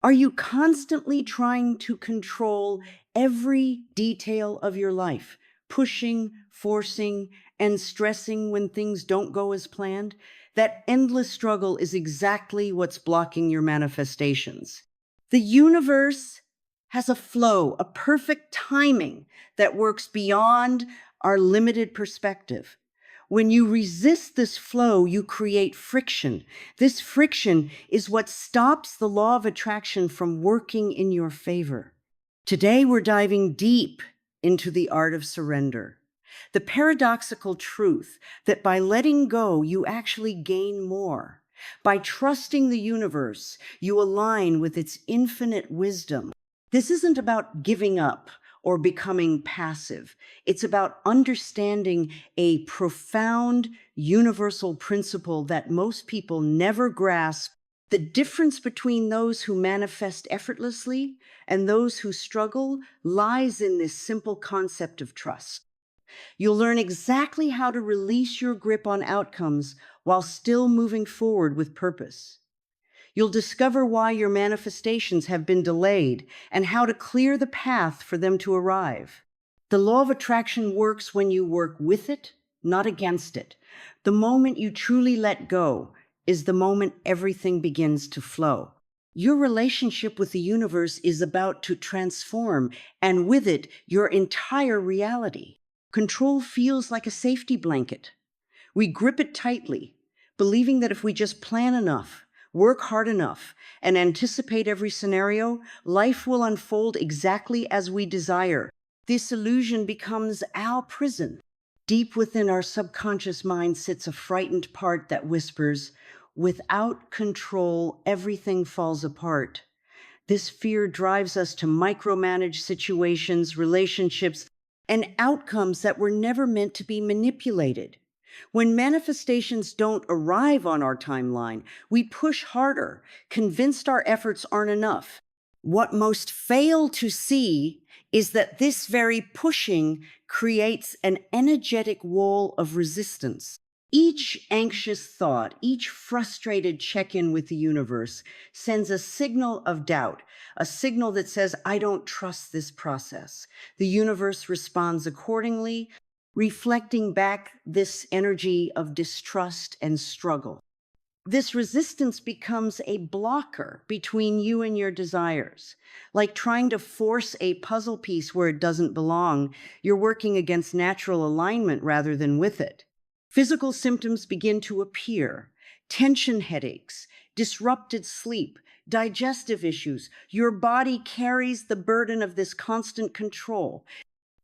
Are you constantly trying to control every detail of your life, pushing, forcing, and stressing when things don't go as planned? That endless struggle is exactly what's blocking your manifestations. The universe has a flow, a perfect timing that works beyond our limited perspective. When you resist this flow, you create friction. This friction is what stops the law of attraction from working in your favor. Today, we're diving deep into the art of surrender. The paradoxical truth that by letting go, you actually gain more. By trusting the universe, you align with its infinite wisdom. This isn't about giving up or becoming passive. It's about understanding a profound universal principle that most people never grasp. The difference between those who manifest effortlessly and those who struggle lies in this simple concept of trust. You'll learn exactly how to release your grip on outcomes while still moving forward with purpose. You'll discover why your manifestations have been delayed and how to clear the path for them to arrive. The law of attraction works when you work with it, not against it. The moment you truly let go is the moment everything begins to flow. Your relationship with the universe is about to transform, and with it, your entire reality. Control feels like a safety blanket. We grip it tightly, believing that if we just plan enough, work hard enough, and anticipate every scenario, life will unfold exactly as we desire. This illusion becomes our prison. Deep within our subconscious mind sits a frightened part that whispers, "Without control, everything falls apart." This fear drives us to micromanage situations, relationships, and outcomes that were never meant to be manipulated. When manifestations don't arrive on our timeline, we push harder, convinced our efforts aren't enough. What most fail to see is that this very pushing creates an energetic wall of resistance. Each anxious thought, each frustrated check in with the universe sends a signal of doubt, a signal that says, "I don't trust this process." The universe responds accordingly, reflecting back this energy of distrust and struggle. This resistance becomes a blocker between you and your desires. Like trying to force a puzzle piece where it doesn't belong, you're working against natural alignment rather than with it. Physical symptoms begin to appear: tension headaches, disrupted sleep, digestive issues. Your body carries the burden of this constant control.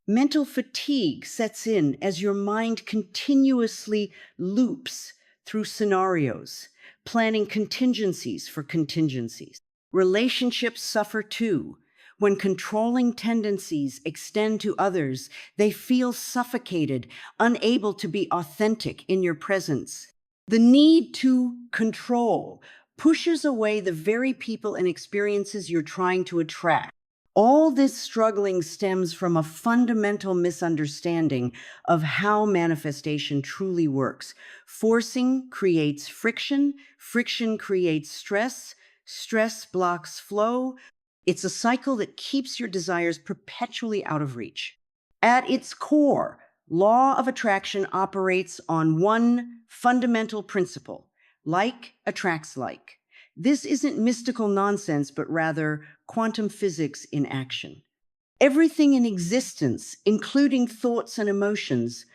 Mental fatigue sets in as your mind continuously loops through scenarios, planning contingencies for contingencies. Relationships suffer too. When controlling tendencies extend to others, they feel suffocated, unable to be authentic in your presence. The need to control pushes away the very people and experiences you're trying to attract. All this struggling stems from a fundamental misunderstanding of how manifestation truly works. Forcing creates friction, friction creates stress, stress blocks flow. It's a cycle that keeps your desires perpetually out of reach. At its core, law of attraction operates on one fundamental principle: like attracts like. This isn't mystical nonsense, but rather quantum physics in action. Everything in existence, including thoughts and emotions,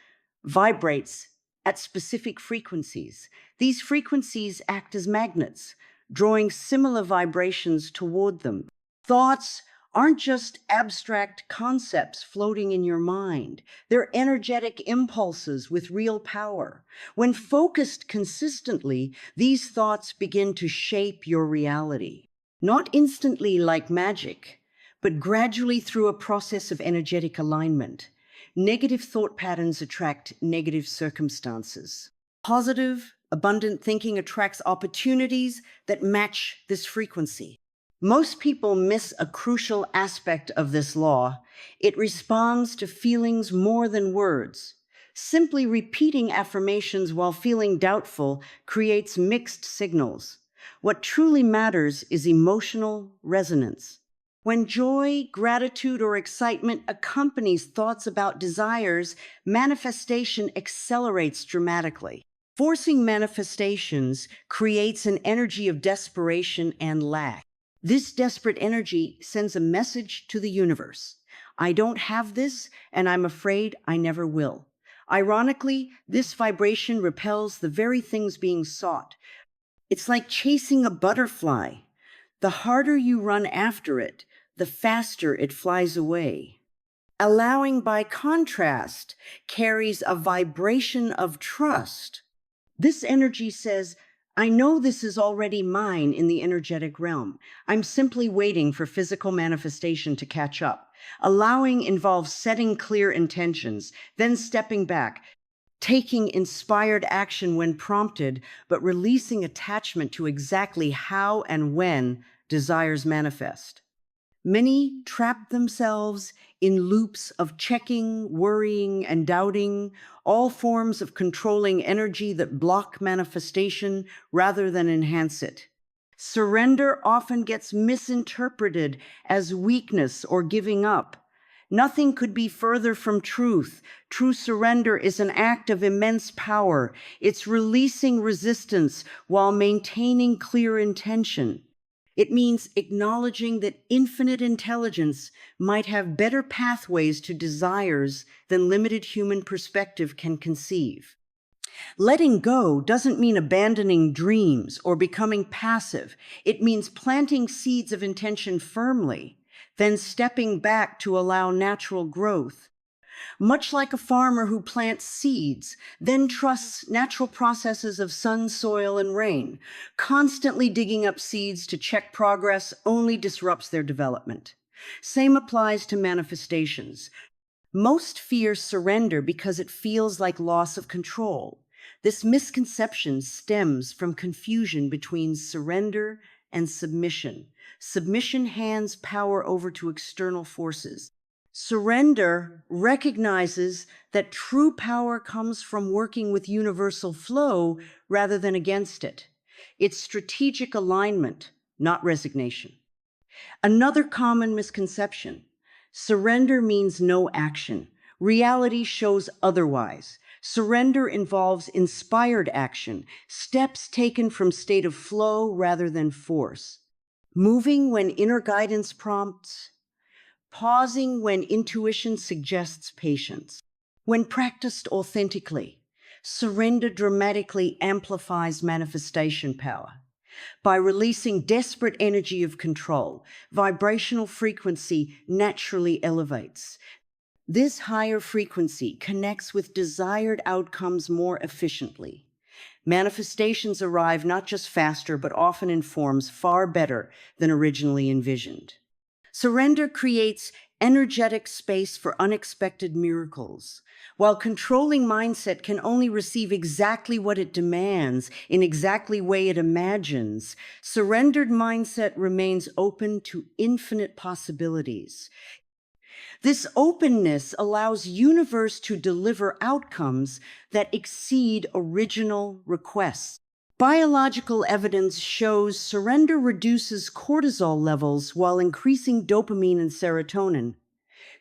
vibrates at specific frequencies. These frequencies act as magnets, drawing similar vibrations toward them. Thoughts aren't just abstract concepts floating in your mind. They're energetic impulses with real power. When focused consistently, these thoughts begin to shape your reality. Not instantly like magic, but gradually through a process of energetic alignment. Negative thought patterns attract negative circumstances. Positive, abundant thinking attracts opportunities that match this frequency. Most people miss a crucial aspect of this law. It responds to feelings more than words. Simply repeating affirmations while feeling doubtful creates mixed signals. What truly matters is emotional resonance. When joy, gratitude, or excitement accompanies thoughts about desires, manifestation accelerates dramatically. Forcing manifestations creates an energy of desperation and lack. This desperate energy sends a message to the universe. I don't have this, and I'm afraid I never will. Ironically, this vibration repels the very things being sought. It's like chasing a butterfly. The harder you run after it, the faster it flies away. Allowing, by contrast, carries a vibration of trust. This energy says, I know this is already mine in the energetic realm. I'm simply waiting for physical manifestation to catch up. Allowing involves setting clear intentions, then stepping back, taking inspired action when prompted, but releasing attachment to exactly how and when desires manifest. Many trap themselves in loops of checking, worrying, and doubting, all forms of controlling energy that block manifestation rather than enhance it. Surrender often gets misinterpreted as weakness or giving up. Nothing could be further from truth. True surrender is an act of immense power. It's releasing resistance while maintaining clear intention. It means acknowledging that infinite intelligence might have better pathways to desires than limited human perspective can conceive. Letting go doesn't mean abandoning dreams or becoming passive. It means planting seeds of intention firmly, then stepping back to allow natural growth. Much like a farmer who plants seeds, then trusts natural processes of sun, soil, and rain. Constantly digging up seeds to check progress only disrupts their development. Same applies to manifestations. Most fear surrender because it feels like loss of control. This misconception stems from confusion between surrender and submission. Submission hands power over to external forces. Surrender recognizes that true power comes from working with universal flow rather than against it. It's strategic alignment, not resignation. Another common misconception: surrender means no action. Reality shows otherwise. Surrender involves inspired action, steps taken from state of flow rather than force. Moving when inner guidance prompts, pausing when intuition suggests patience. When practiced authentically, surrender dramatically amplifies manifestation power. By releasing desperate energy of control, vibrational frequency naturally elevates. This higher frequency connects with desired outcomes more efficiently. Manifestations arrive not just faster, but often in forms far better than originally envisioned. Surrender creates energetic space for unexpected miracles. While controlling mindset can only receive exactly what it demands in exactly way it imagines, surrendered mindset remains open to infinite possibilities. This openness allows universe to deliver outcomes that exceed original requests. Biological evidence shows surrender reduces cortisol levels while increasing dopamine and serotonin,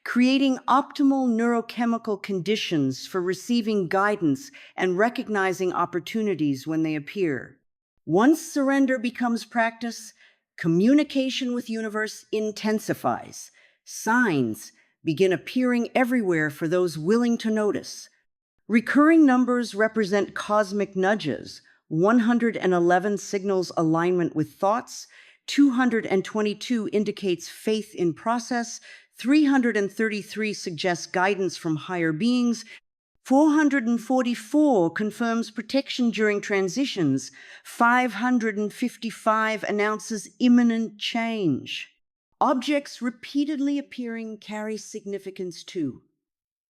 creating optimal neurochemical conditions for receiving guidance and recognizing opportunities when they appear. Once surrender becomes practice, communication with universe intensifies. Signs begin appearing everywhere for those willing to notice. Recurring numbers represent cosmic nudges. 111 signals alignment with thoughts. 222 indicates faith in process. 333 suggests guidance from higher beings. 444 confirms protection during transitions. 555 announces imminent change. Objects repeatedly appearing carry significance too.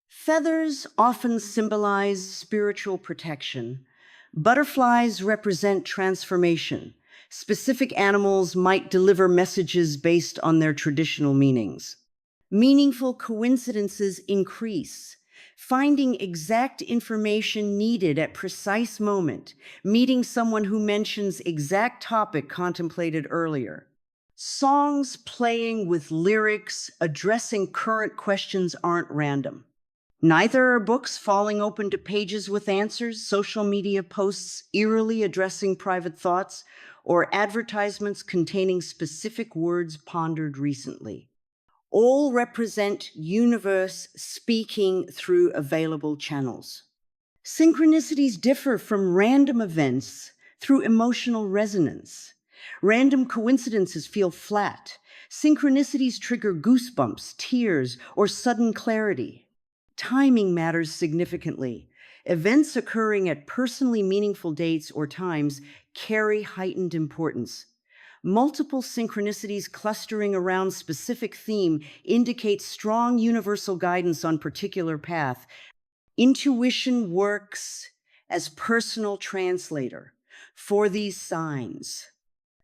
Feathers often symbolize spiritual protection. Butterflies represent transformation. Specific animals might deliver messages based on their traditional meanings. Meaningful coincidences increase. finding exact information needed at precise moment, meeting someone who mentions exact topic contemplated earlier. Songs playing with lyrics addressing current questions aren't random. Neither are books falling open to pages with answers, social media posts eerily addressing private thoughts, or advertisements containing specific words pondered recently. All represent universe speaking through available channels. Synchronicities differ from random events through emotional resonance. Random coincidences feel flat. Synchronicities trigger goosebumps, tears, or sudden clarity. Timing matters significantly. Events occurring at personally meaningful dates or times carry heightened importance. Multiple synchronicities clustering around specific theme indicate strong universal guidance on particular path. Intuition works as personal translator for these signs.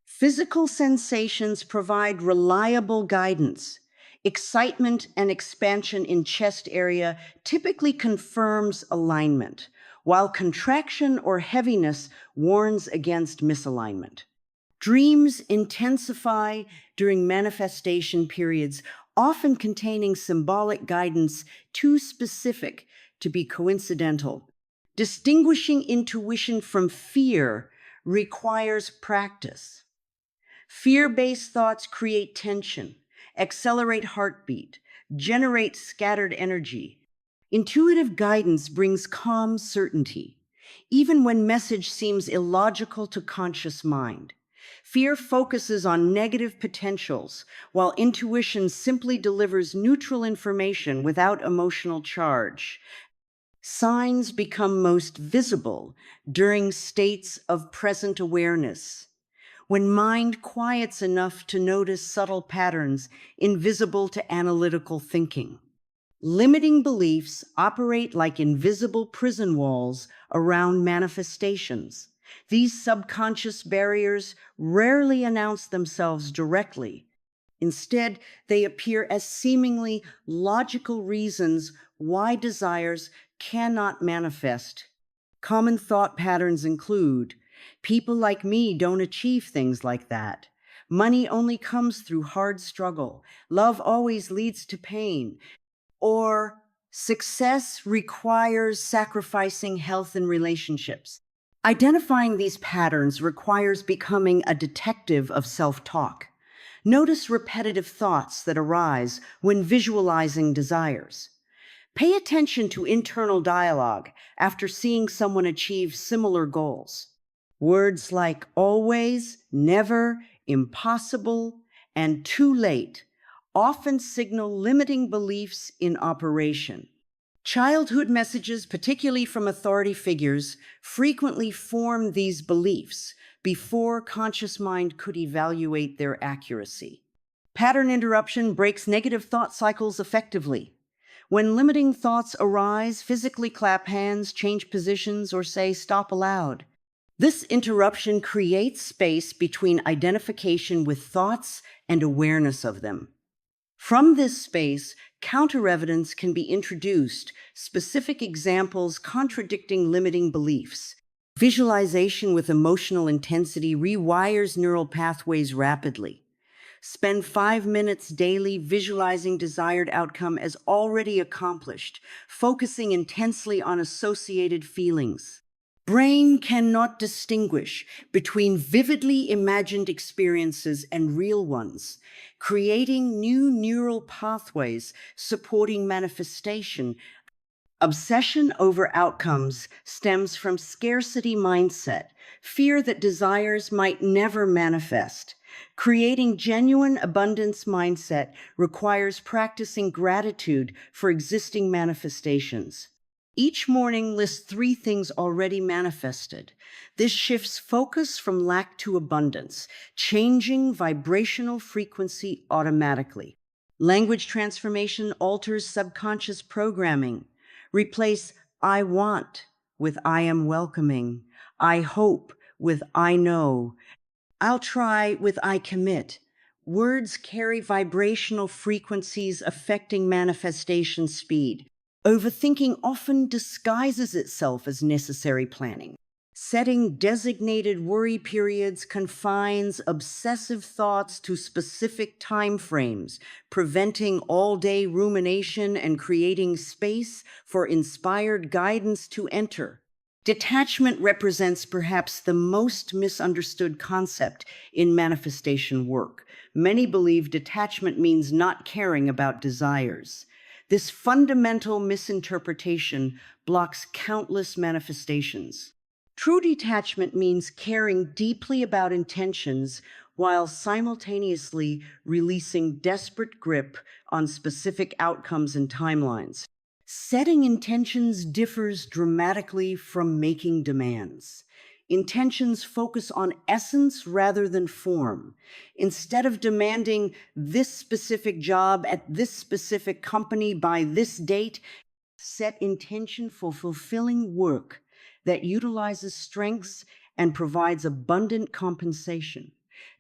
Physical sensations provide reliable guidance. Excitement and expansion in chest area typically confirms alignment, while contraction or heaviness warns against misalignment. Dreams intensify during manifestation periods, often containing symbolic guidance too specific to be coincidental. Distinguishing intuition from fear requires practice. Fear-based thoughts create tension, accelerate heartbeat, generate scattered energy. Intuitive guidance brings calm certainty, even when message seems illogical to conscious mind. Fear focuses on negative potentials, while intuition simply delivers neutral information without emotional charge. Signs become most visible during states of present awareness, when mind quiets enough to notice subtle patterns invisible to analytical thinking. Limiting beliefs operate like invisible prison walls around manifestations. These subconscious barriers rarely announce themselves directly. Instead, they appear as seemingly logical reasons why desires cannot manifest. Common thought patterns include, people like me don't achieve things like that. Money only comes through hard struggle. Love always leads to pain. Or success requires sacrificing health and relationships. Identifying these patterns requires becoming a detective of self-talk. Notice repetitive thoughts that arise when visualizing desires. Pay attention to internal dialogue after seeing someone achieve similar goals. Words like always, never, impossible, and too late often signal limiting beliefs in operation. Childhood messages, particularly from authority figures, frequently form these beliefs before conscious mind could evaluate their accuracy. Pattern interruption breaks negative thought cycles effectively. When limiting thoughts arise, physically clap hands, change positions, or say, "Stop aloud." This interruption creates space between identification with thoughts and awareness of them. From this space, counter-evidence can be introduced, specific examples contradicting limiting beliefs. Visualization with emotional intensity rewires neural pathways rapidly. Spend 5 minutes daily visualizing desired outcome as already accomplished, focusing intensely on associated feelings. Brain cannot distinguish between vividly imagined experiences and real ones, creating new neural pathways supporting manifestation. Obsession over outcomes stems from scarcity mindset, fear that desires might never manifest. Creating genuine abundance mindset requires practicing gratitude for existing manifestations. Each morning lists 3 things already manifested. This shifts focus from lack to abundance, changing vibrational frequency automatically. Language transformation alters subconscious programming. Replace "I want" with "I am welcoming." "I hope" with "I know." "I'll try" with "I commit." Words carry vibrational frequencies affecting manifestation speed. Overthinking often disguises itself as necessary planning. Setting designated worry periods confines obsessive thoughts to specific time frames, preventing all-day rumination and creating space for inspired guidance to enter. Detachment represents perhaps the most misunderstood concept in manifestation work. Many believe detachment means not caring about desires. This fundamental misinterpretation blocks countless manifestations. True detachment means caring deeply about intentions while simultaneously releasing desperate grip on specific outcomes and timelines. Setting intentions differs dramatically from making demands. Intentions focus on essence rather than form. Instead of demanding this specific job at this specific company by this date, set intention for fulfilling work that utilizes strengths and provides abundant compensation.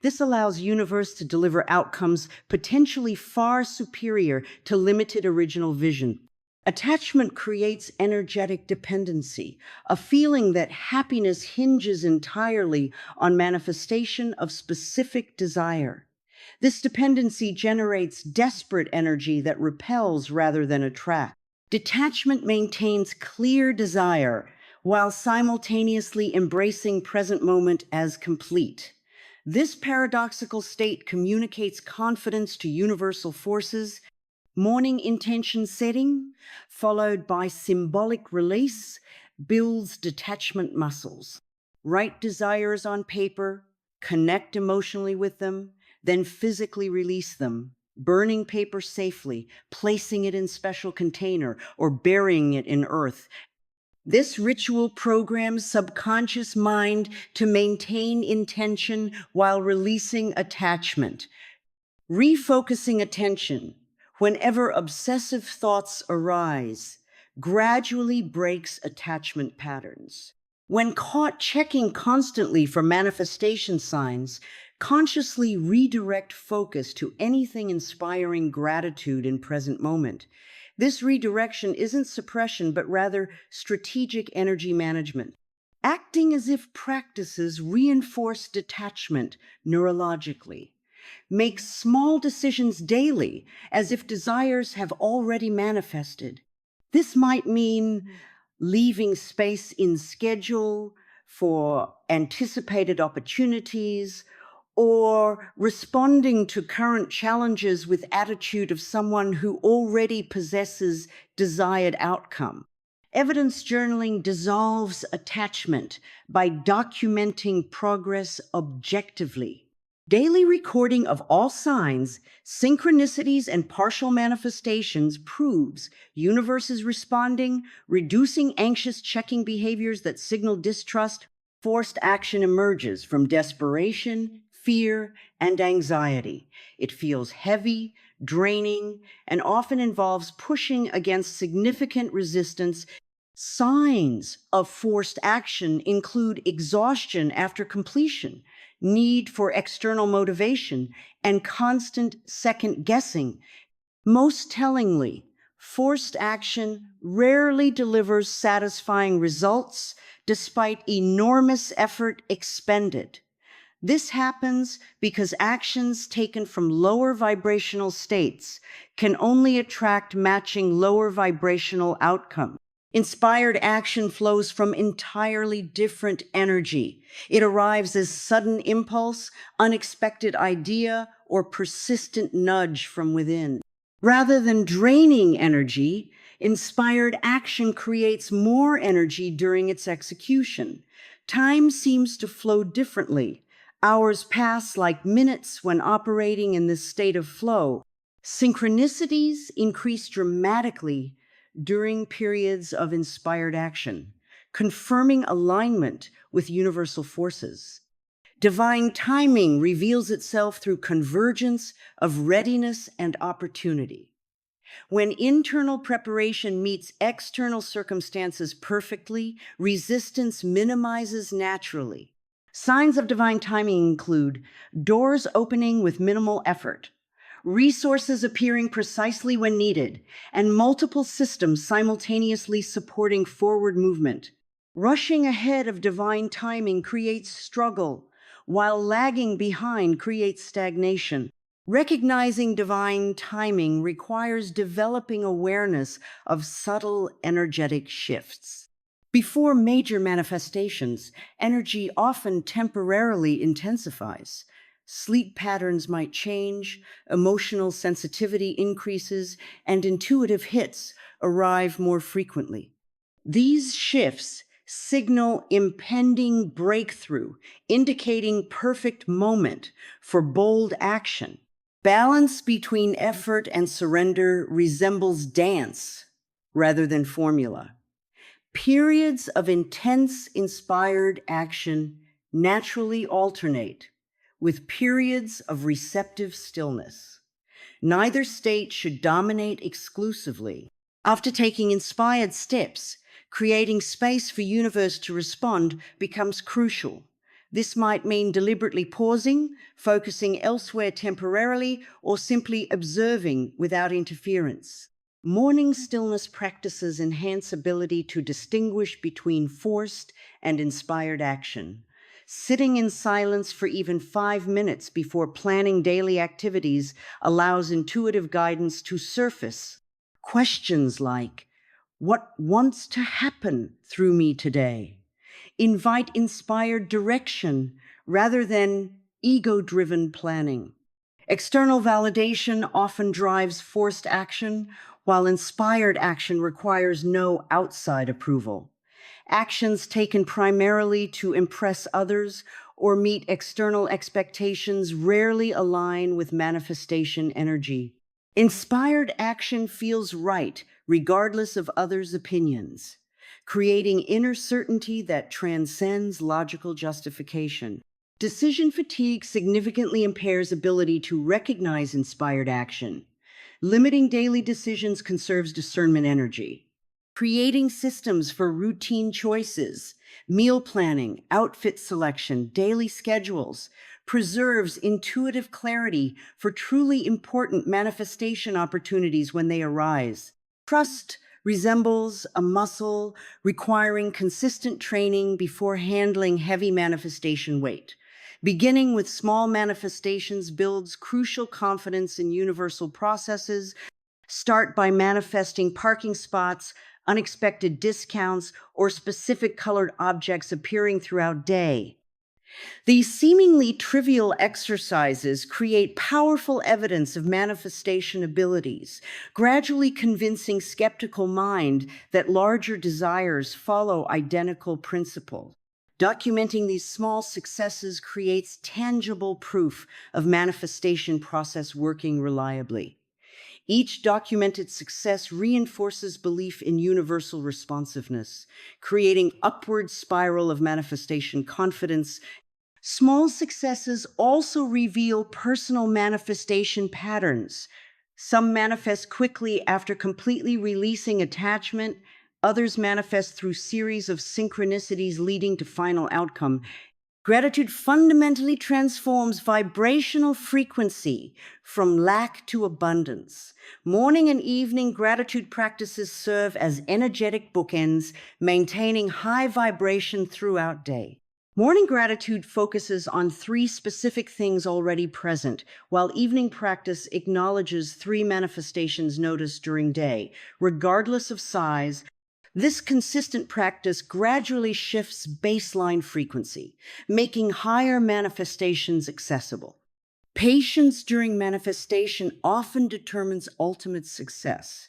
This allows universe to deliver outcomes potentially far superior to limited original vision. Attachment creates energetic dependency, a feeling that happiness hinges entirely on manifestation of specific desire. This dependency generates desperate energy that repels rather than attracts. Detachment maintains clear desire while simultaneously embracing present moment as complete. This paradoxical state communicates confidence to universal forces. Morning intention setting, followed by symbolic release, builds detachment muscles. Write desires on paper, connect emotionally with them, then physically release them. Burning paper safely, placing it in special container, or burying it in earth. This ritual programs subconscious mind to maintain intention while releasing attachment. Refocusing attention whenever obsessive thoughts arise gradually breaks attachment patterns. When caught checking constantly for manifestation signs, consciously redirect focus to anything inspiring gratitude in present moment. This redirection isn't suppression, but rather strategic energy management. Acting as if practices reinforce detachment neurologically. Make small decisions daily as if desires have already manifested. This might mean leaving space in schedule for anticipated opportunities or responding to current challenges with attitude of someone who already possesses desired outcome. Evidence journaling dissolves attachment by documenting progress objectively. Daily recording of all signs, synchronicities, and partial manifestations proves universe is responding, reducing anxious checking behaviors that signal distrust. Forced action emerges from desperation, fear, and anxiety. It feels heavy, draining, and often involves pushing against significant resistance. Signs of forced action include exhaustion after completion, need for external motivation, and constant second guessing. Most tellingly, forced action rarely delivers satisfying results despite enormous effort expended. This happens because actions taken from lower vibrational states can only attract matching lower vibrational outcomes. Inspired action flows from entirely different energy. It arrives as sudden impulse, unexpected idea, or persistent nudge from within. Rather than draining energy, inspired action creates more energy during its execution. Time seems to flow differently. Hours pass like minutes when operating in this state of flow. Synchronicities increase dramatically during periods of inspired action, confirming alignment with universal forces. Divine timing reveals itself through convergence of readiness and opportunity. When internal preparation meets external circumstances perfectly, resistance minimizes naturally. Signs of divine timing include doors opening with minimal effort, resources appearing precisely when needed, and multiple systems simultaneously supporting forward movement. Rushing ahead of divine timing creates struggle, while lagging behind creates stagnation. Recognizing divine timing requires developing awareness of subtle energetic shifts. Before major manifestations, energy often temporarily intensifies. Sleep patterns might change, emotional sensitivity increases, and intuitive hits arrive more frequently. These shifts signal impending breakthrough, indicating perfect moment for bold action. Balance between effort and surrender resembles dance rather than formula. Periods of intense inspired action naturally alternate with periods of receptive stillness. Neither state should dominate exclusively. After taking inspired steps, creating space for universe to respond becomes crucial. This might mean deliberately pausing, focusing elsewhere temporarily, or simply observing without interference. Morning stillness practices enhance ability to distinguish between forced and inspired action. Sitting in silence for even 5 minutes before planning daily activities allows intuitive guidance to surface. Questions like, "What wants to happen through me today?" invite inspired direction rather than ego-driven planning. External validation often drives forced action, while inspired action requires no outside approval. Actions taken primarily to impress others or meet external expectations rarely align with manifestation energy. Inspired action feels right, regardless of others' opinions, creating inner certainty that transcends logical justification. Decision fatigue significantly impairs ability to recognize inspired action. Limiting daily decisions conserves discernment energy. Creating systems for routine choices, meal planning, outfit selection, daily schedules preserves intuitive clarity for truly important manifestation opportunities when they arise. Trust resembles a muscle requiring consistent training before handling heavy manifestation weight. Beginning with small manifestations builds crucial confidence in universal processes. Start by manifesting parking spots, unexpected discounts, or specific colored objects appearing throughout day. These seemingly trivial exercises create powerful evidence of manifestation abilities, gradually convincing skeptical mind that larger desires follow identical principles. Documenting these small successes creates tangible proof of manifestation process working reliably. Each documented success reinforces belief in universal responsiveness, creating upward spiral of manifestation confidence. Small successes also reveal personal manifestation patterns. Some manifest quickly after completely releasing attachment. Others manifest through series of synchronicities leading to final outcome. Gratitude fundamentally transforms vibrational frequency from lack to abundance. Morning and evening gratitude practices serve as energetic bookends, maintaining high vibration throughout day. Morning gratitude focuses on three specific things already present, while evening practice acknowledges three manifestations noticed during day, regardless of size. This consistent practice gradually shifts baseline frequency, making higher manifestations accessible. Patience during manifestation often determines ultimate success.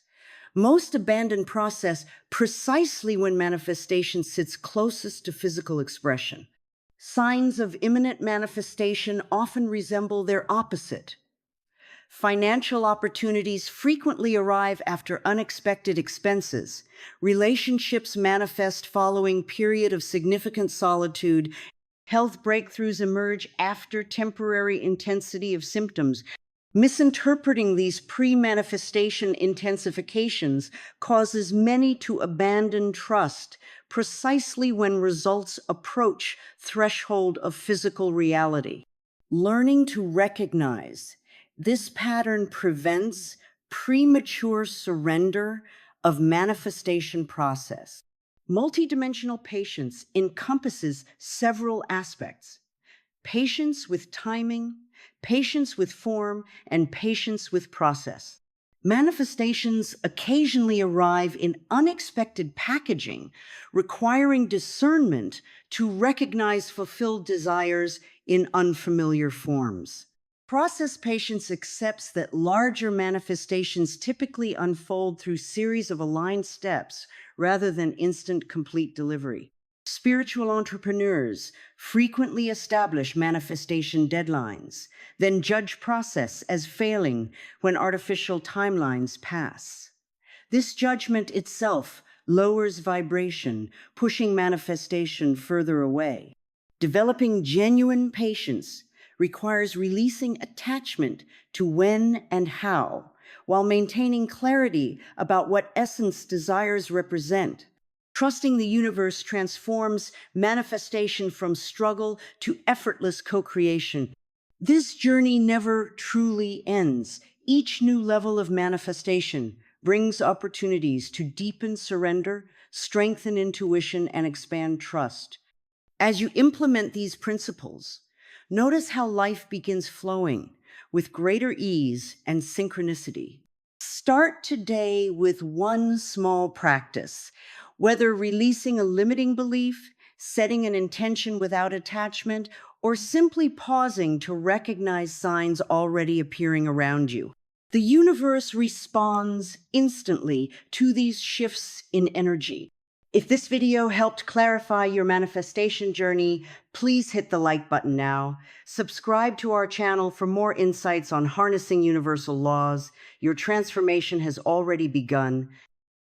Most abandon process precisely when manifestation sits closest to physical expression. Signs of imminent manifestation often resemble their opposite. Financial opportunities frequently arrive after unexpected expenses. Relationships manifest following period of significant solitude. Health breakthroughs emerge after temporary intensity of symptoms. Misinterpreting these pre-manifestation intensifications causes many to abandon trust precisely when results approach threshold of physical reality. Learning to recognize This pattern prevents premature surrender of manifestation process. Multidimensional patience encompasses several aspects: patience with timing, patience with form, and patience with process. Manifestations occasionally arrive in unexpected packaging, requiring discernment to recognize fulfilled desires in unfamiliar forms. Process patience accepts that larger manifestations typically unfold through series of aligned steps rather than instant complete delivery. Spiritual entrepreneurs frequently establish manifestation deadlines, then judge process as failing when artificial timelines pass. This judgment itself lowers vibration, pushing manifestation further away. Developing genuine patience requires releasing attachment to when and how, while maintaining clarity about what essence desires represent. Trusting the universe transforms manifestation from struggle to effortless co-creation. This journey never truly ends. Each new level of manifestation brings opportunities to deepen surrender, strengthen intuition, and expand trust. As you implement these principles, notice how life begins flowing with greater ease and synchronicity. Start today with one small practice, whether releasing a limiting belief, setting an intention without attachment, or simply pausing to recognize signs already appearing around you. The universe responds instantly to these shifts in energy. If this video helped clarify your manifestation journey, please hit the like button now. Subscribe to our channel for more insights on harnessing universal laws. Your transformation has already begun.